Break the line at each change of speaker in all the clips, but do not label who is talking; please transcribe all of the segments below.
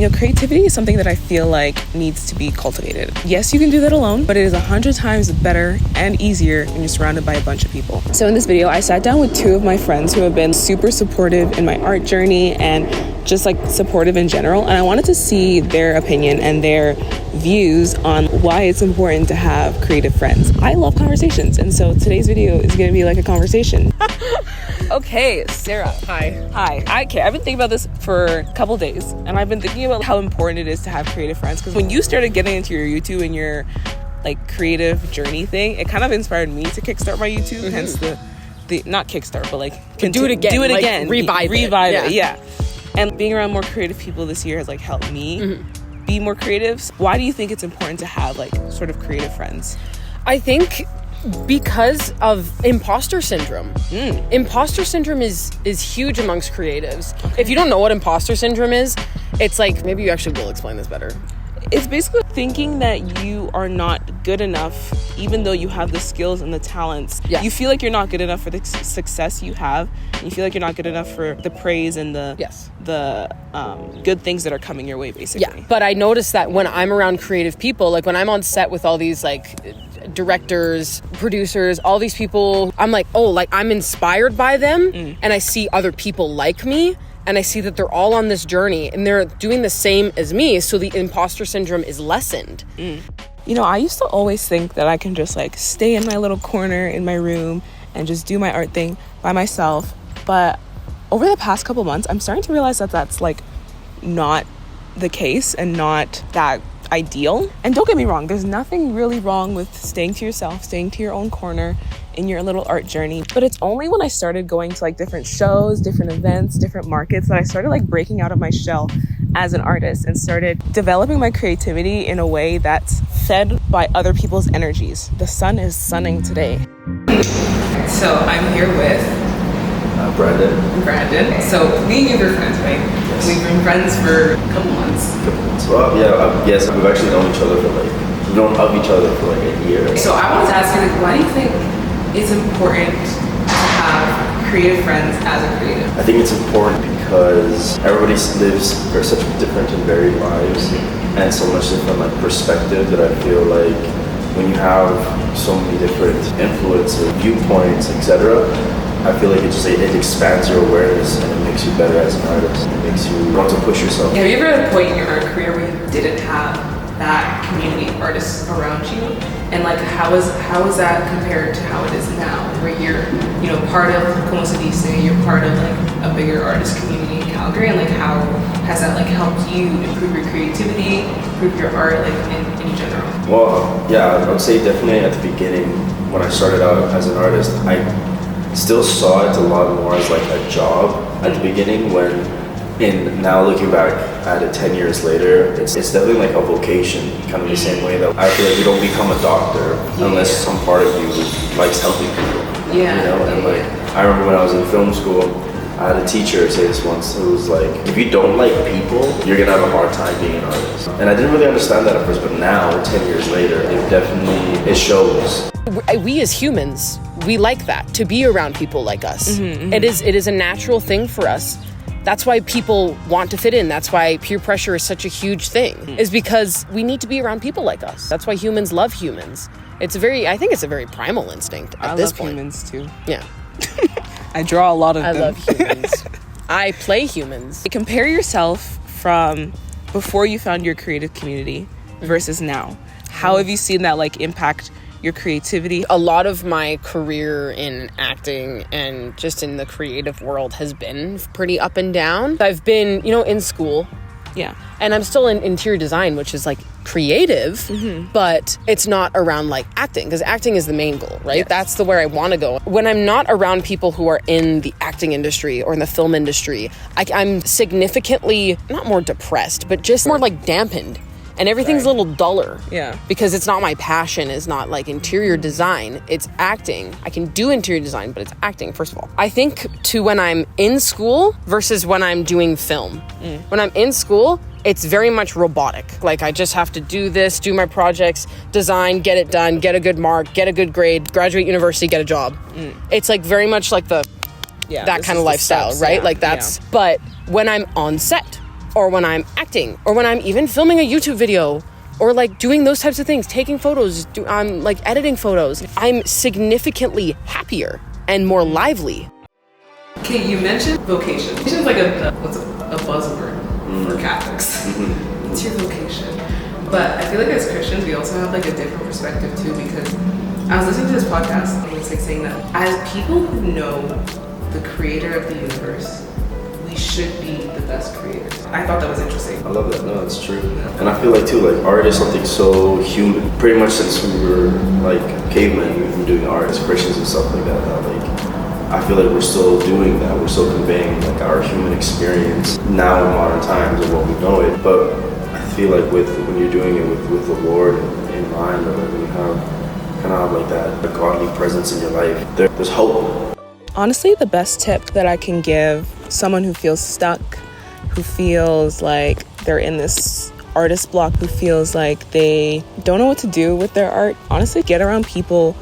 creativity is something that I feel like needs to be cultivated. Yes, you can do that alone, but it is 100 times better and easier when you're surrounded by a bunch of people. So in this video, I sat down with 2 of my friends who have been super supportive in my art journey and just like supportive in general. And I wanted to see their opinion and their views on why it's important to have creative friends. I love conversations, and so today's video is going to be like a conversation. Okay, Sarah. Hi. I've been thinking about this for a couple days, and I've been thinking about how important it is to have creative friends, because when you started getting into your YouTube and your like creative journey thing, it kind of inspired me to kickstart my YouTube. Hence the not kickstart, but like
do it again, revive
it. Yeah. And being around more creative people this year has like helped me be more creative. Why do you think it's important to have like sort of creative friends?
I think because of imposter syndrome. Imposter syndrome is huge amongst creatives. Okay. If you don't know what imposter syndrome is, it's like, maybe you actually will explain this better.
It's basically thinking that you are not good enough, even though you have the skills and the talents. Yeah. You feel like you're not good enough for the success you have. And you feel like you're not good enough for the praise and the good things that are coming your way, basically.
Yeah, but I noticed that when I'm around creative people, like when I'm on set with all these like directors, producers, all these people, I'm like, oh, like I'm inspired by them, and I see other people like me, and I see that they're all on this journey and they're doing the same as me, so the imposter syndrome is lessened.
You know, I used to always think that I can just like stay in my little corner in my room and just do my art thing by myself, but over the past couple months, I'm starting to realize that that's like not the case and not that ideal. And don't get me wrong, there's nothing really wrong with staying to yourself, staying to your own corner in your little art journey. But it's only when I started going to like different shows, different events, different markets that I started like breaking out of my shell as an artist and started developing my creativity in a way that's fed by other people's energies. The sun is sunning today. So I'm here with Brandon. So me and you are friends, right? Yes. We've been friends for a couple months.
Well, yeah, yes, we've actually known each other for like, we've known of each other for like a year.
So I wanted to ask you, like, why do you think it's important to have creative friends as a creative?
I think it's important because everybody lives for such different and varied lives, and so much different like perspective that I feel like when you have so many different influences, viewpoints, etc., I feel like it expands your awareness and it makes you better as an artist. It makes you want to push yourself.
Have you ever had a point in your art career where you didn't have that community of artists around you? And like, how is that compared to how it is now, where you're, part of Como Se Dice, you're part of like a bigger artist community in Calgary, and like how has that like helped you improve your creativity, improve your art, like in general?
Well, yeah, I would say definitely at the beginning when I started out as an artist, I still saw it a lot more as like a job at the beginning, and now looking back at it 10 years later, it's definitely like a vocation, kind of the same way that I feel like you don't become a doctor unless some part of you likes helping people. And like I remember when I was in film school, I had a teacher say this once. It was like, if you don't like people, you're gonna have a hard time being an artist. And I didn't really understand that at first, but now 10 years later, it shows.
We as humans, we like that, to be around people like us. It is a natural thing for us. That's why people want to fit in. That's why peer pressure is such a huge thing, is because we need to be around people like us. That's why humans love humans. I think it's a very primal instinct at this point.
I love humans too.
Yeah.
I draw a lot of them.
I love humans. I play humans.
Compare yourself from before you found your creative community versus now. How have you seen that like impact your creativity?
A lot of my career in acting and just in the creative world has been pretty up and down. I've been, in school.
Yeah.
And I'm still in interior design, which is like creative, but it's not around like acting, because acting is the main goal, right? Yes. That's where I want to go. When I'm not around people who are in the acting industry or in the film industry, I'm significantly, not more depressed, but just more like dampened. And everything's a little duller.
Yeah.
Because it's not my passion. It's not like interior design. It's acting. I can do interior design, but it's acting, first of all. I think to when I'm in school versus when I'm doing film. When I'm in school, it's very much robotic. Like, I just have to do this, do my projects, design, get it done, get a good mark, get a good grade, graduate university, get a job. It's like very much like that kind of lifestyle, right? Like that's, but when I'm on set, or when I'm acting, or when I'm even filming a YouTube video, or like doing those types of things, taking photos, I'm like editing photos, I'm significantly happier and more lively.
Okay, you mentioned vocation. Vocation is like a buzzword for Catholics. It's your vocation. But I feel like as Christians, we also have like a different perspective too, because I was listening to this podcast and it's like saying that as people who know the creator of the universe, we should be the best creators. I thought that was interesting.
I love that. No, that's true. And I feel like too, like art is something so human. Pretty much since we were like cavemen, we've been doing art as Christians and stuff like that. Like, I feel like we're still doing that. We're still conveying like our human experience now in modern times and what we know it. But I feel like when you're doing it with the Lord in mind, or like when you have kind of like that godly presence in your life, there's hope.
Honestly, the best tip that I can give someone who feels stuck, who feels like they're in this artist block, who feels like they don't know what to do with their art, honestly, get around people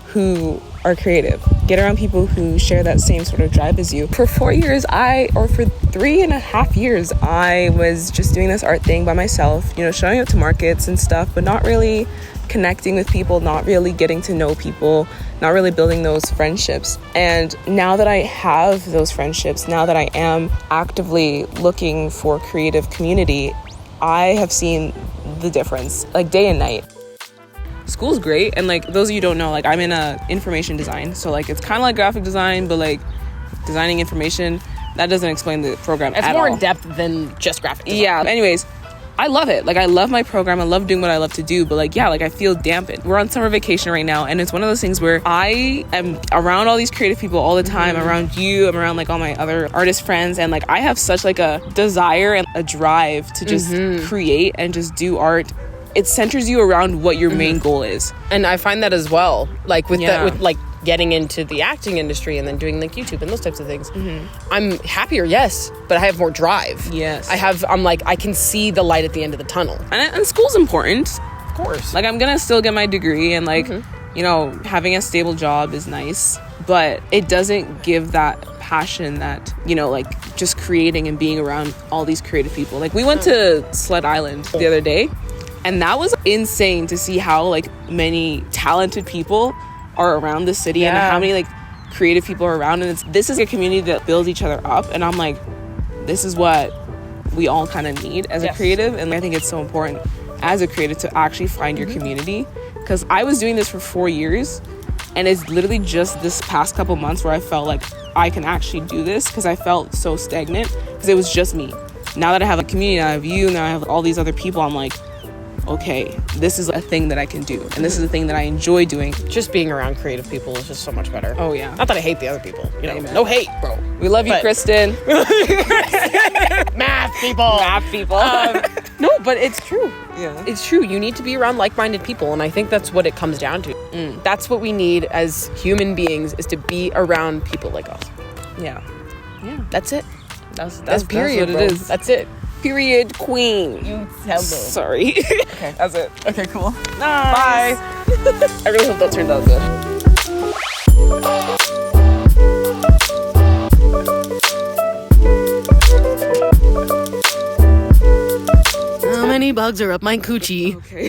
who are creative. Get around people who share that same sort of drive as you. For 4 years, for 3.5 years, I was just doing this art thing by myself, showing up to markets and stuff, but not really connecting with people, not really getting to know people, not really building those friendships. And now that I have those friendships, now that I am actively looking for creative community, I have seen the difference, like day and night. School's great, and like those of you who don't know, like I'm in information design, so like it's kind of like graphic design, but like designing information, that doesn't explain the program at all.
It's more in depth than just graphic design.
Yeah, anyways, I love it. Like I love my program, I love doing what I love to do, but like I feel dampened. We're on summer vacation right now, and it's one of those things where I am around all these creative people all the time, around you, I'm around like all my other artist friends, and like I have such like a desire and a drive to just create and just do art. It centers you around what your main goal is.
And I find that as well, like with like getting into the acting industry and then doing like YouTube and those types of things. I'm happier, yes, but I have more drive.
Yes.
I'm like, I can see the light at the end of the tunnel.
And school's important.
Of course.
Like I'm gonna still get my degree, and like, having a stable job is nice, but it doesn't give that passion that, like just creating and being around all these creative people. Like we went to Sled Island the other day, and that was insane to see how like many talented people are around the city and how many like creative people are around. And this is a community that builds each other up. And I'm like, this is what we all kind of need as a creative. And I think it's so important as a creative to actually find your community. Because I was doing this for 4 years, and it's literally just this past couple months where I felt like I can actually do this, because I felt so stagnant because it was just me. Now that I have a community, now I have you, now I have all these other people, I'm like, okay, this is a thing that I can do, and this is a thing that I enjoy doing.
Just being around creative people is just so much better.
Oh yeah.
Not that I hate the other people,
Amen.
No hate, bro.
We love you, Kristen.
Math people. No, but it's true.
Yeah.
It's true. You need to be around like-minded people, and I think that's what it comes down to. That's what we need as human beings, is to be around people like us.
Yeah.
That's it.
That's
period,
what
bro.
it is.
That's it.
Period, queen.
You tell them.
Sorry.
Okay.
That's it.
Okay, cool.
Nice.
Bye.
I really hope that turned out good.
How many bugs are up my coochie?
Okay.